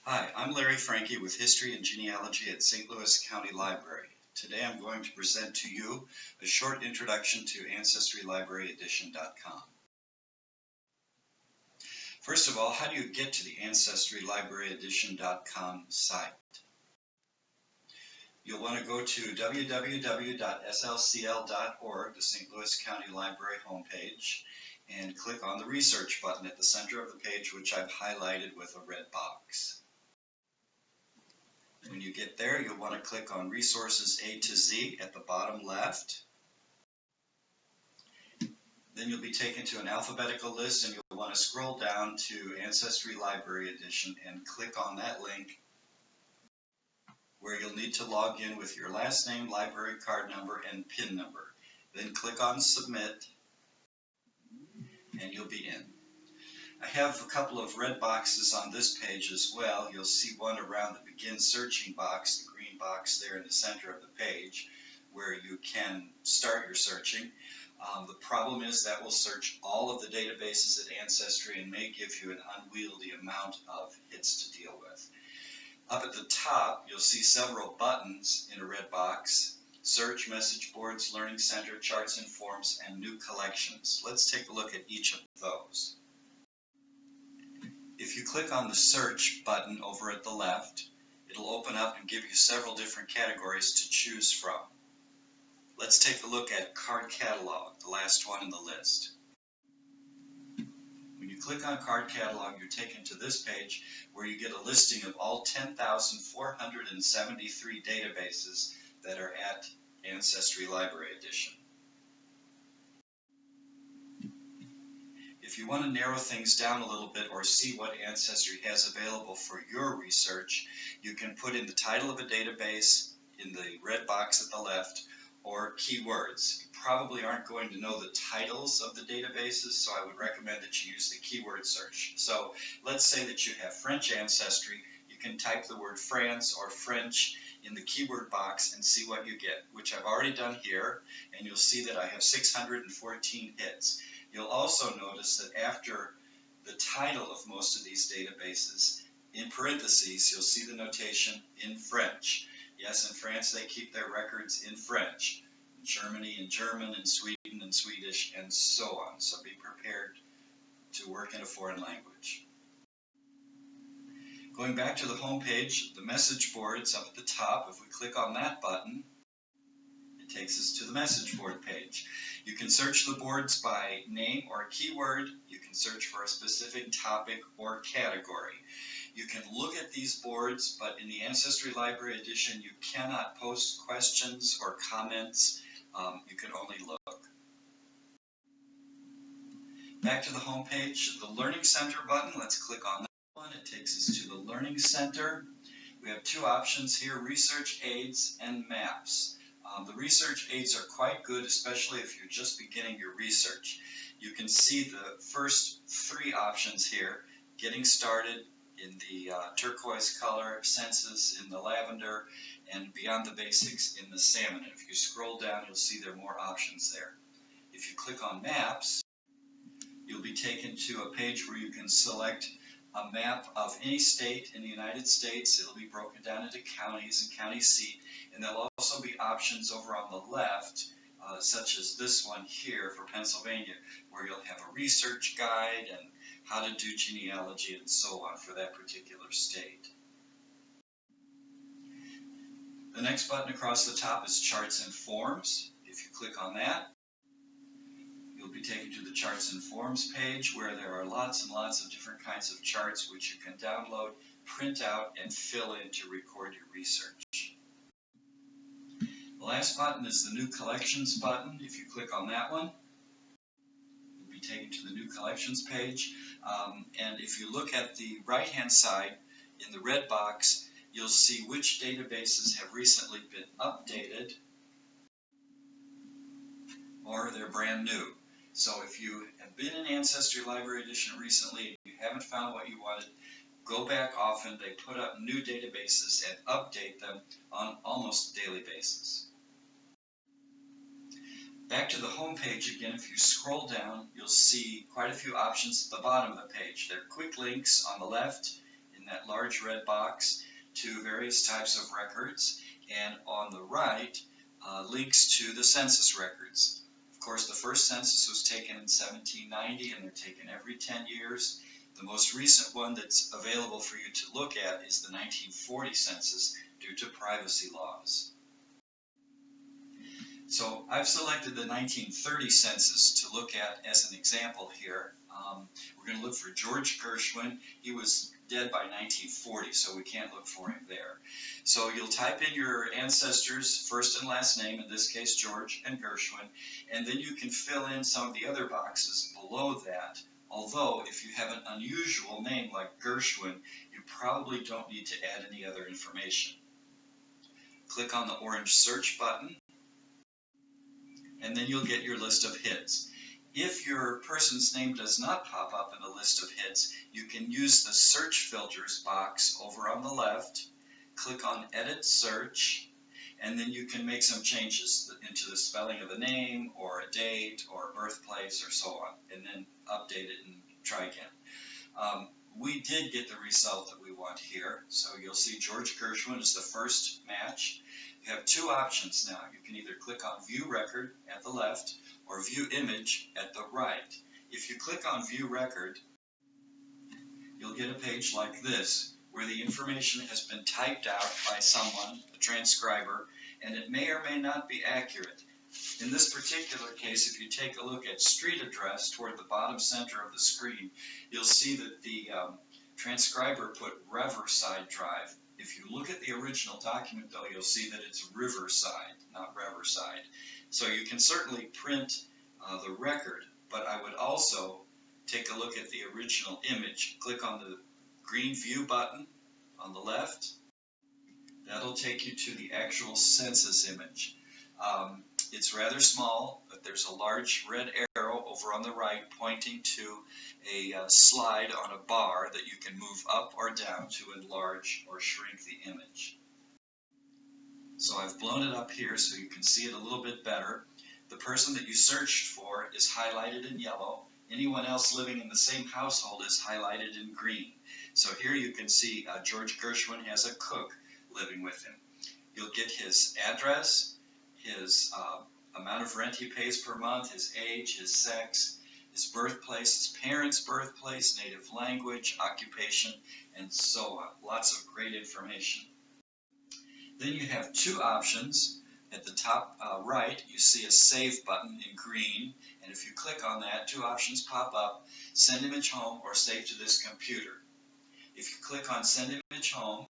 Hi, I'm Larry Franke with History and Genealogy at St. Louis County Library. Today I'm going to present to you a short introduction to AncestryLibraryEdition.com. First of all, how do you get to the AncestryLibraryEdition.com site? You'll want to go to www.slcl.org, the St. Louis County Library homepage, and click on the Research button at the center of the page, which I've highlighted with a red box. When you get there, you'll want to click on Resources A to Z at the bottom left. Then you'll be taken to an alphabetical list, and you'll want to scroll down to Ancestry Library Edition and click on that link where you'll need to log in with your last name, library card number, and PIN number. Then click on Submit, and you'll be in. I have a couple of red boxes on this page as well. You'll see one around the Begin Searching box, the green box there in the center of the page, where you can start your searching. The problem is that will search all of the databases at Ancestry and may give you an unwieldy amount of hits to deal with. Up at the top, you'll see several buttons in a red box: Search, Message Boards, Learning Center, Charts and Forms, and New Collections. Let's take a look at each of those. If you click on the Search button over at the left, it'll open up and give you several different categories to choose from. Let's take a look at Card Catalog, the last one in the list. When you click on Card Catalog, you're taken to this page where you get a listing of all 10,473 databases that are at Ancestry Library Edition. If you want to narrow things down a little bit or see what Ancestry has available for your research, you can put in the title of a database in the red box at the left, or keywords. You probably aren't going to know the titles of the databases, so I would recommend that you use the keyword search. So let's say that you have French ancestry. You can type the word France or French in the keyword box and see what you get, which I've already done here, and you'll see that I have 614 hits. You'll also notice that after the title of most of these databases, in parentheses, you'll see the notation in French. Yes, in France they keep their records in French, in Germany in German, in Sweden in Swedish, and so on. So be prepared to work in a foreign language. Going back to the home page, the message boards up at the top, if we click on that button, it takes us to the message board page. You can search the boards by name or keyword. You can search for a specific topic or category. You can look at these boards, but in the Ancestry Library Edition, you cannot post questions or comments. You can only look. Back to the home page, the Learning Center button. Let's click on that one. It takes us to the Learning Center. We have two options here: Research Aids and Maps. The research aids are quite good, especially if you're just beginning your research. You can see the first three options here: Getting Started in the turquoise color, Census in the lavender, and Beyond the Basics in the salmon. And if you scroll down, you'll see there are more options there. If you click on Maps, you'll be taken to a page where you can select a map of any state in the United States. It'll be broken down into counties and county seat, and there'll also be options over on the left, such as this one here for Pennsylvania, where you'll have a research guide and how to do genealogy and so on for that particular state. The next button across the top is Charts and Forms. If you click on that, you'll be taken to the Charts and Forms page, where there are lots and lots of different kinds of charts which you can download, print out, and fill in to record your research. The last button is the New Collections button. If you click on that one, you'll be taken to the New Collections page. And if you look at the right-hand side in the red box, you'll see which databases have recently been updated or they're brand new. So if you have been in Ancestry Library Edition recently and you haven't found what you wanted, go back often. They put up new databases and update them on almost a daily basis. Back to the home page again, if you scroll down, you'll see quite a few options at the bottom of the page. There are quick links on the left in in that large red box to various types of records, and on the right, links to the census records. Of course, the first census was taken in 1790, and they're taken every 10 years. The most recent one that's available for you to look at is the 1940 census due to privacy laws. So I've selected the 1930 census to look at as an example here. We're going to look for George Gershwin. He was dead by 1940, so we can't look for him there. So you'll type in your ancestors' first and last name, in this case George and Gershwin, and then you can fill in some of the other boxes below that. Although, if you have an unusual name like Gershwin, you probably don't need to add any other information. Click on the orange search button, and then you'll get your list of hits. If your person's name does not pop up in the list of hits, you can use the search filters box over on the left, click on edit search, and then you can make some changes into the spelling of the name or a date or birthplace or so on, and then update it and try again. We did get the result that we want here, so you'll see George Gershwin is the first match. You have two options now. You can either click on View Record at the left or View Image at the right. If you click on View Record, you'll get a page like this, where the information has been typed out by someone, a transcriber, and it may or may not be accurate. In this particular case, if you take a look at street address toward the bottom center of the screen, you'll see that the transcriber put Riverside Drive. If you look at the original document, though, you'll see that it's Riverside, not Riverside. So you can certainly print the record, but I would also take a look at the original image. Click on the green View button on the left. That'll take you to the actual census image. It's rather small, but there's a large red arrow over on the right pointing to a slide on a bar that you can move up or down to enlarge or shrink the image. So I've blown it up here so you can see it a little bit better. The person that you searched for is highlighted in yellow. Anyone else living in the same household is highlighted in green. So here you can see George Gershwin has a cook living with him. You'll get his address, his amount of rent he pays per month, his age, his sex, his birthplace, his parents' birthplace, native language, occupation, and so on. Lots of great information. Then you have two options. At the top right, you see a Save button in green, and if you click on that, two options pop up: Send Image Home or Save to this computer. If you click on Send Image Home,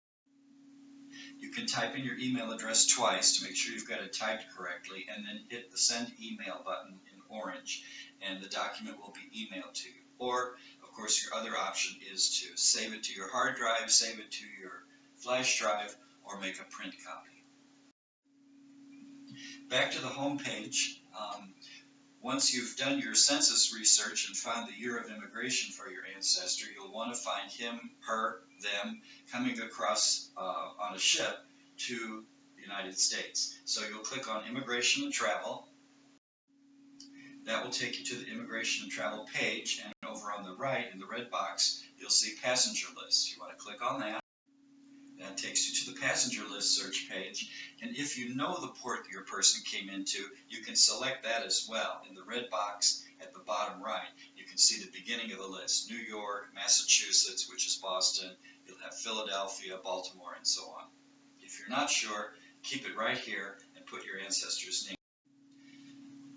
you can type in your email address twice to make sure you've got it typed correctly, and then hit the Send Email button in orange, and the document will be emailed to you. Or, of course, your other option is to save it to your hard drive, save it to your flash drive, or make a print copy. Back to the home page. Once you've done your census research and found the year of immigration for your ancestor, you'll want to find him, her, them coming across on a ship to the United States. So you'll click on Immigration and Travel. That will take you to the Immigration and Travel page, and over on the right in the red box, you'll see Passenger List. You want to click on that. That takes you to the passenger list search page, and if you know the port that your person came into, you can select that as well. In the red box at the bottom right, you can see the beginning of the list: New York, Massachusetts, which is Boston. You'll have Philadelphia, Baltimore, and so on. If you're not sure, keep it right here and put your ancestor's name.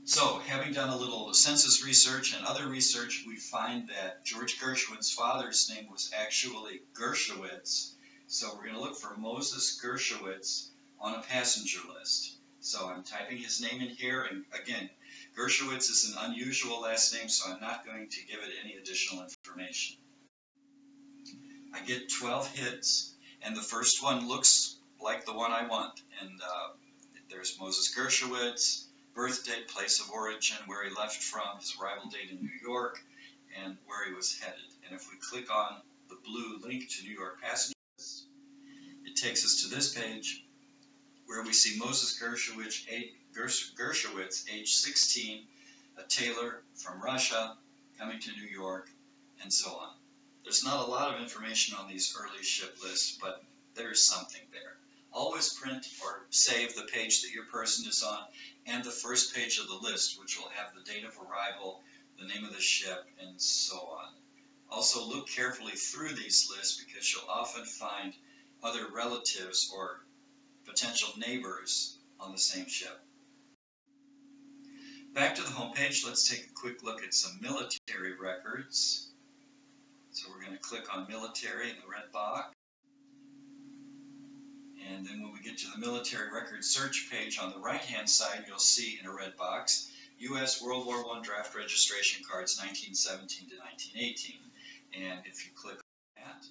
So, having done a little census research and other research, we find that George Gershwin's father's name was actually Gershowitz. So we're going to look for Moses Gershowitz on a passenger list. So I'm typing his name in here, and again, Gershowitz is an unusual last name, so I'm not going to give it any additional information. I get 12 hits, and the first one looks like the one I want. And there's Moses Gershowitz, birth date, place of origin, where he left from, his arrival date in New York, and where he was headed. And if we click on the blue link to New York passenger, it takes us to this page where we see Moses Gershowitz, age 16, a tailor from Russia, coming to New York, and so on. There's not a lot of information on these early ship lists, but there is something there. Always print or save the page that your person is on and the first page of the list, which will have the date of arrival, the name of the ship, and so on. Also, look carefully through these lists because you'll often find other relatives or potential neighbors on the same ship. Back to the home page, let's take a quick look at some military records. So we're going to click on military in the red box. And then when we get to the military record search page on the right-hand side, you'll see in a red box, U.S. World War I draft registration cards 1917 to 1918. And if you click on that,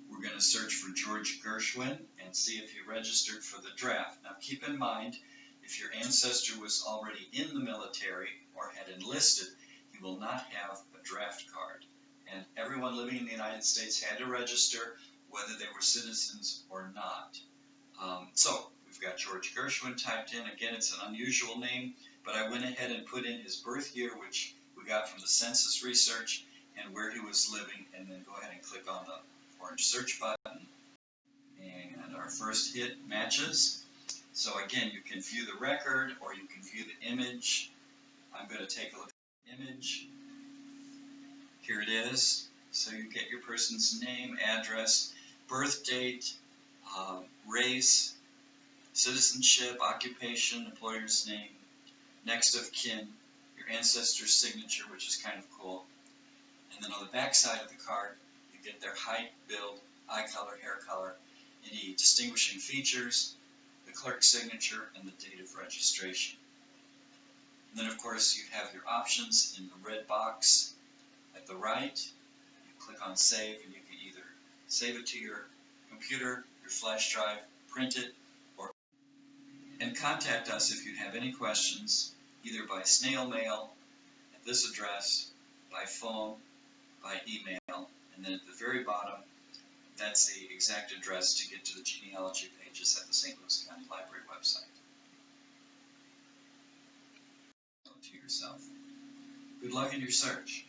we're going to search for George Gershwin and see if he registered for the draft. Now keep in mind, if your ancestor was already in the military or had enlisted, he will not have a draft card. And everyone living in the United States had to register whether they were citizens or not. So we've got George Gershwin typed in. Again, it's an unusual name, but I went ahead and put in his birth year, which we got from the Census research, and where he was living, and then go ahead and click on the orange search button. And our first hit matches. So again, you can view the record or you can view the image. I'm going to take a look at the image. Here it is. So you get your person's name, address, birth date, race, citizenship, occupation, employer's name, next of kin, your ancestor's signature, which is kind of cool. And then on the back side of the card, you get their height, build, eye color, hair color, any distinguishing features, the clerk's signature, and the date of registration. And then, of course, you have your options in the red box at the right. You click on Save, and you can either save it to your computer, your flash drive, print it, and contact us if you have any questions, either by snail mail at this address, by phone, by email, and then at the very bottom, that's the exact address to get to the genealogy pages at the St. Louis County Library website. Note to yourself. Good luck in your search.